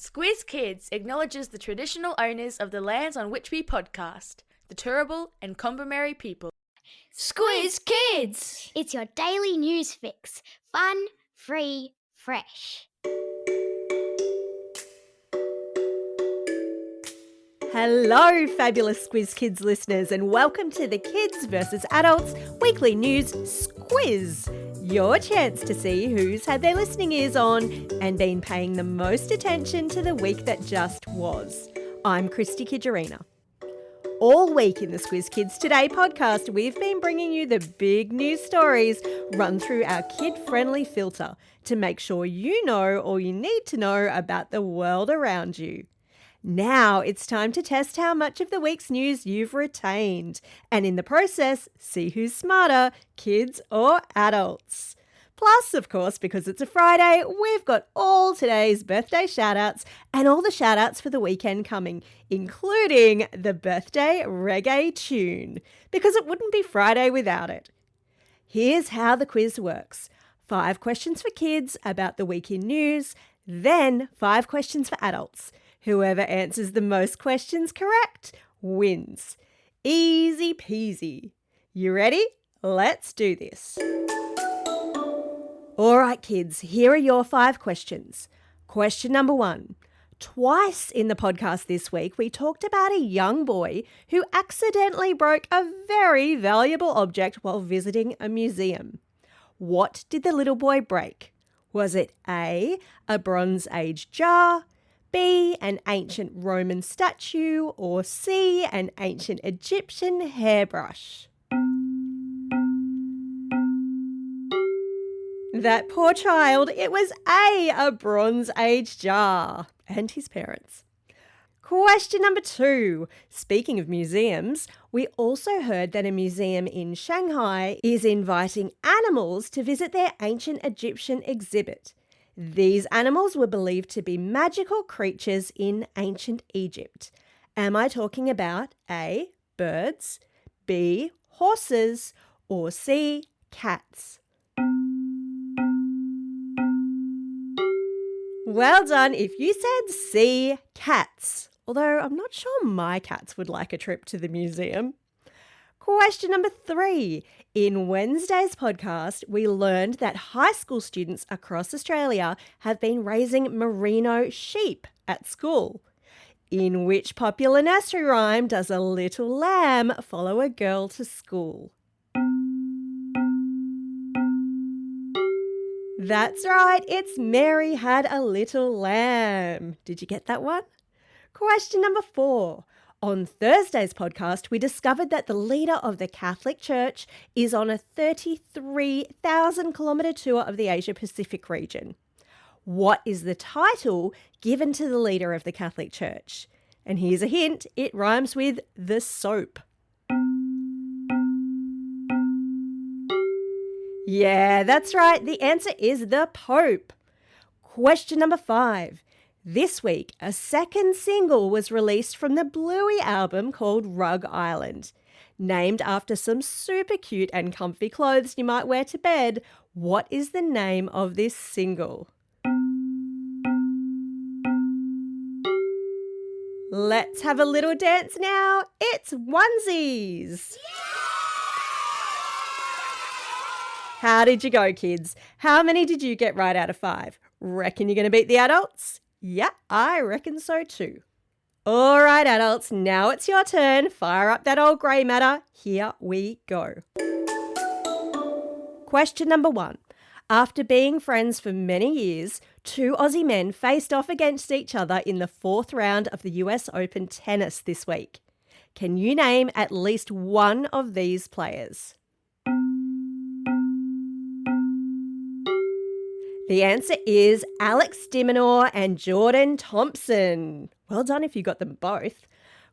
Squiz Kids acknowledges the traditional owners of the lands on which we podcast, the Turrbal and Kombumerri people. Squiz Kids! It's your daily news fix. Fun, free, fresh. Hello, fabulous Squiz Kids listeners, and welcome to the Kids vs. Adults Weekly News Squiz. Your chance to see who's had their listening ears on and been paying the most attention to the week that just was. I'm Christy Kijarina. All week in the Squiz Kids Today podcast, we've been bringing you the big news stories run through our kid-friendly filter to make sure you know all you need to know about the world around you. Now it's time to test how much of the week's news you've retained, and in the process, see who's smarter, kids or adults. Plus, of course, because it's a Friday, we've got all today's birthday shout-outs and all the shout-outs for the weekend coming, including the birthday reggae tune, because it wouldn't be Friday without it. Here's how the quiz works. 5 questions for kids about the week in news, then 5 questions for adults. Whoever answers the most questions correct wins. Easy peasy. You ready? Let's do this. All right, kids, here are your 5 questions. Question number 1. Twice in the podcast this week, we talked about a young boy who accidentally broke a very valuable object while visiting a museum. What did the little boy break? Was it A, a Bronze Age jar, B, an ancient Roman statue, or C, an ancient Egyptian hairbrush? That poor child, it was a Bronze Age jar, and his parents. Question number 2. Speaking of museums, we also heard that a museum in Shanghai is inviting animals to visit their ancient Egyptian exhibit. These animals were believed to be magical creatures in ancient Egypt. Am I talking about A, birds, B, horses, or C, cats? Well done if you said C, cats, although I'm not sure my cats would like a trip to the museum. Question number 3. In Wednesday's podcast, we learned that high school students across Australia have been raising merino sheep at school. In which popular nursery rhyme does a little lamb follow a girl to school? That's right, it's Mary Had a Little Lamb. Did you get that one? Question number 4. On Thursday's podcast, we discovered that the leader of the Catholic Church is on a 33,000 kilometre tour of the Asia Pacific region. What is the title given to the leader of the Catholic Church? And here's a hint, it rhymes with the soap. Yeah, that's right. The answer is the Pope. Question number 5. This week, a second single was released from the Bluey album called Rug Island. Named after some super cute and comfy clothes you might wear to bed, what is the name of this single? Let's have a little dance now. It's Onesies. How did you go, kids? How many did you get right out of 5? Reckon you're going to beat the adults? Yeah, I reckon so too. All right, adults, now it's your turn. Fire up that old grey matter. Here we go. Question number 1. After being friends for many years, 2 Aussie men faced off against each other in the 4th round of the US Open tennis this week. Can you name at least one of these players? The answer is Alex de Minaur and Jordan Thompson. Well done if you got them both.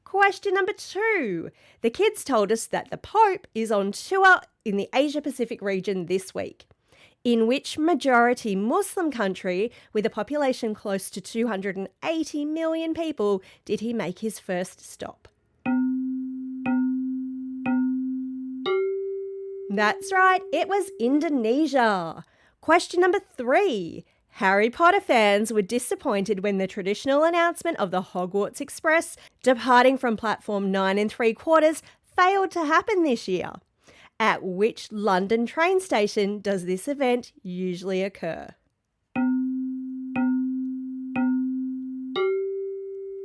Question number 2. The kids told us that the Pope is on tour in the Asia Pacific region this week. In which majority Muslim country with a population close to 280 million people did he make his first stop? That's right, it was Indonesia. Question number 3. Harry Potter fans were disappointed when the traditional announcement of the Hogwarts Express departing from platform 9 3/4 failed to happen this year. At which London train station does this event usually occur?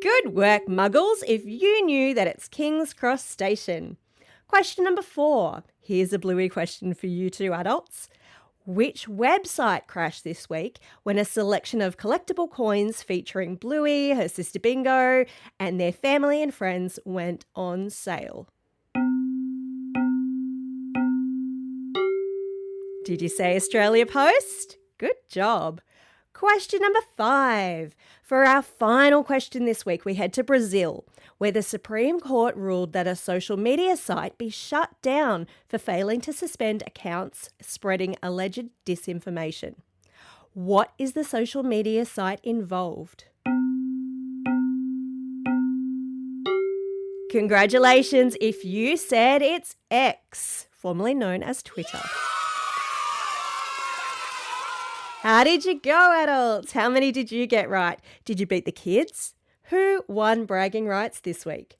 Good work, Muggles, if you knew that it's King's Cross Station. Question number 4. Here's a bluey question for you two adults. Which website crashed this week when a selection of collectible coins featuring Bluey, her sister Bingo, and their family and friends went on sale? Did you say Australia Post? Good job. Question number 5. For our final question this week, we head to Brazil, where the Supreme Court ruled that a social media site be shut down for failing to suspend accounts spreading alleged disinformation. What is the social media site involved? Congratulations if you said it's X, formerly known as Twitter. How did you go, adults? How many did you get right? Did you beat the kids? Who won bragging rights this week?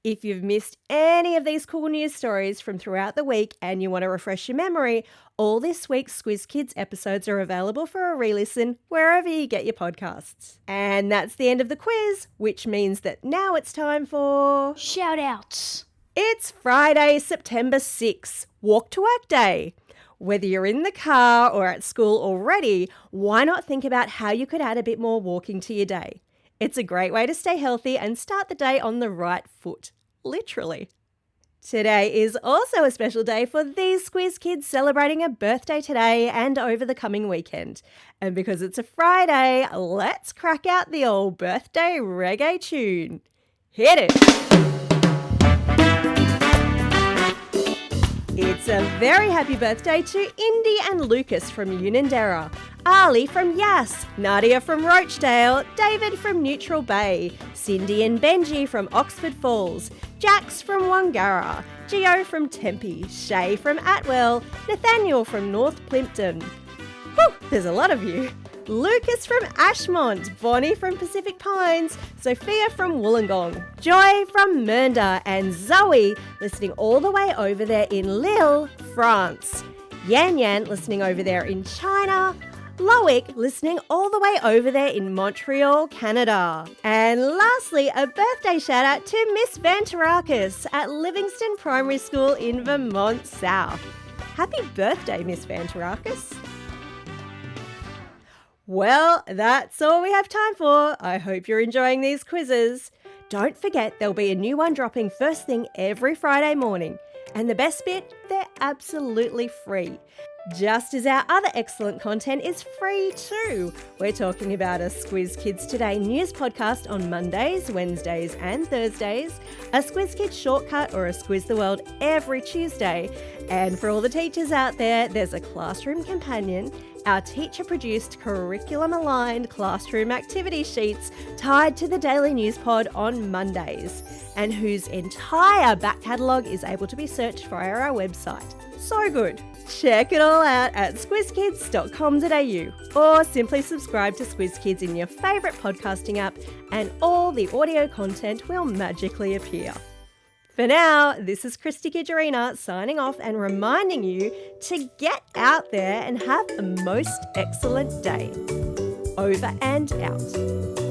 If you've missed any of these cool news stories from throughout the week and you want to refresh your memory, all this week's Squiz Kids episodes are available for a re-listen wherever you get your podcasts. And that's the end of the quiz, which means that now it's time for... Shout outs. It's Friday, September 6th, Walk to Work Day. Whether you're in the car or at school already, why not think about how you could add a bit more walking to your day? It's a great way to stay healthy and start the day on the right foot, literally. Today is also a special day for these Squiz Kids celebrating a birthday today and over the coming weekend. And because it's a Friday, let's crack out the old birthday reggae tune. Hit it! It's a very happy birthday to Indy and Lucas from Unanderra, Ali from Yass, Nadia from Rochdale, David from Neutral Bay, Cindy and Benji from Oxford Falls, Jax from Wangara, Gio from Tempe, Shay from Atwell, Nathaniel from North Plimpton. Whew, there's a lot of you. Lucas from Ashmont, Bonnie from Pacific Pines, Sophia from Wollongong, Joy from Mernda, and Zoe listening all the way over there in Lille, France. Yan Yan listening over there in China. Loic listening all the way over there in Montreal, Canada. And lastly, a birthday shout out to Miss Vantarakis at Livingston Primary School in Vermont South. Happy birthday, Miss Vantarakis. Well, that's all we have time for. I hope you're enjoying these quizzes. Don't forget there'll be a new one dropping first thing every Friday morning. And the best bit, they're absolutely free. Just as our other excellent content is free too. We're talking about a Squiz Kids Today news podcast on Mondays, Wednesdays and Thursdays, a Squiz Kids shortcut or a Squiz the World every Tuesday. And for all the teachers out there, there's a classroom companion, our teacher-produced, curriculum-aligned classroom activity sheets tied to the daily news pod on Mondays, and whose entire back catalogue is able to be searched via our website. So good! Check it all out at squizkids.com.au or simply subscribe to Squiz Kids in your favourite podcasting app and all the audio content will magically appear. For now, this is Christy Gigerina signing off and reminding you to get out there and have a most excellent day. Over and out.